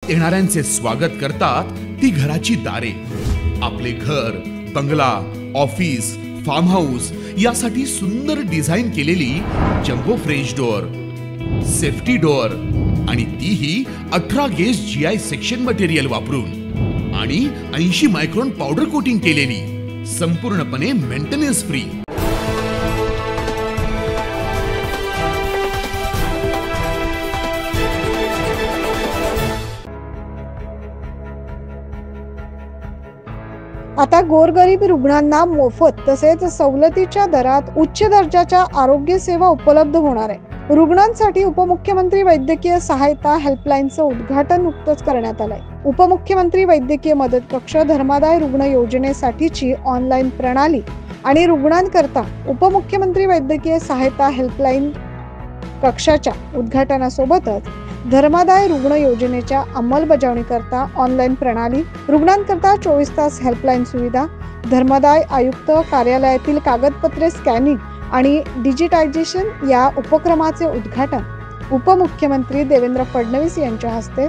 येणाऱ्यांचे स्वागत करतात ती घराची दारे। आपले घर, बंगला, ऑफिस, फार्म हाऊस यासाठी सुंदर डिझाईन केलेली jumbo French door, safety door आणि तीही 18 गेज GI सेक्शन मटेरियल वापरून आणि 80 मायक्रॉन पावडर कोटिंग केलेली, संपूर्णपणे मेंटेनन्स फ्री। आता गोरगरीब रुग्णांना मोफत तसेच सवलतीच्या दरात उच्च दर्जाच्या आरोग्य सेवा उपलब्ध होणार आहे। रुग्णांसाठी उपमुख्यमंत्री वैद्यकीय सहायता हेल्पलाईनचं उद्घाटन नुकतंच करण्यात आलंय। उपमुख्यमंत्री वैद्यकीय मदत कक्ष धर्मादाय रुग्ण योजनेसाठीची ऑनलाईन प्रणाली आणि रुग्णांकरता उपमुख्यमंत्री वैद्यकीय सहायता हेल्पलाईन कक्षाच्या उद्घाटनासोबतच धर्मादाय रुग्ण योजनेच्या अंमलबजावणीकरता ऑनलाईन प्रणाली, रुग्णांकरता 24 तास हेल्पलाईन सुविधा, धर्मादाय आयुक्त कार्यालयातील कागदपत्रे स्कॅनिंग आणि डिजिटायझेशन या उपक्रमाचे उद्घाटन उपमुख्यमंत्री देवेंद्र फडणवीस यांच्या हस्ते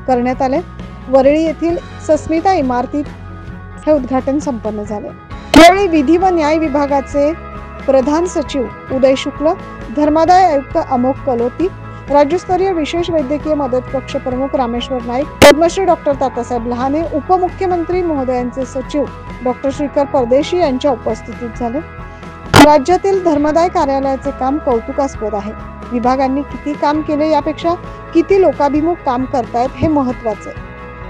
करण्यात आले। वरळी येथील सस्मिता इमारतीत हे उद्घाटन संपन्न झाले। यावेळी विधी व न्याय विभागाचे प्रधान सचिव उदय शुक्ल, धर्मादाय आयुक्त अमोक कलोती, राज्यस्तरीय विशेष वैद्यकीय मदत कक्ष प्रमुख रामेश्वर नाईक, पद्मश्री डॉक्टर तातासाहेब लहाने, उपमुख्यमंत्री महोदयांचे सचिव डॉक्टर श्रीकर परदेशी यांच्या उपस्थितीत झाले। राज्यातील धर्मादाय कार्यालयाचे काम कौतुकास्पद आहे। विभागांनी किती काम केले यापेक्षा किती लोकाभिमुख काम करतायत हे महत्त्वाचे।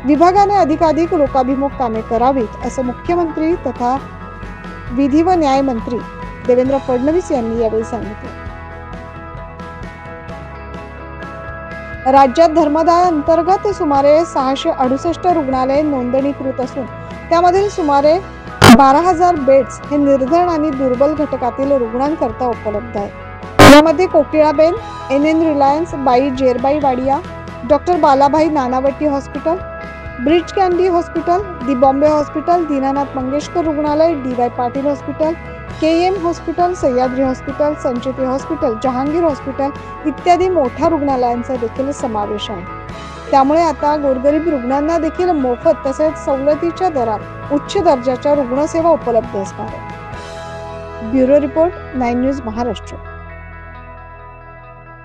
विभागाने अधिकाधिक लोकाभिमुख कामे करावीत असं मुख्यमंत्री तथा विधी व न्याय मंत्री देवेंद्र फडणवीस यांनी यावेळी सांगितले। राज्यात धर्मादाय अंतर्गत सुमारे 668 रुग्णालये नोंदणीकृत असून त्यामधील सुमारे 12,000 बेड्स हे निर्धन आणि दुर्बल घटकातील रुग्णांकरता उपलब्ध आहे। यामध्ये Kokilaben, NN Reliance, Bai Jerbai Wadia, doctor Balabhai Nanavati hospital, Breach Candy hospital, the Bombay hospital, Dinanath Mangeshkar रुग्णालय, DY Patil hospital, KM hospital, Sahyadri hospital, Sancheti hospital, Jehangir hospital इत्यादी मोठ्या रुग्णालयांचा देखील समावेश आहे। त्यामुळे आता गोरगरीब रुग्णांना देखील मोफत तसेच सवलतीच्या दरात उच्च दर्जाच्या रुग्णसेवा उपलब्ध असणार आहे। Bureau report 9 news Maharashtra.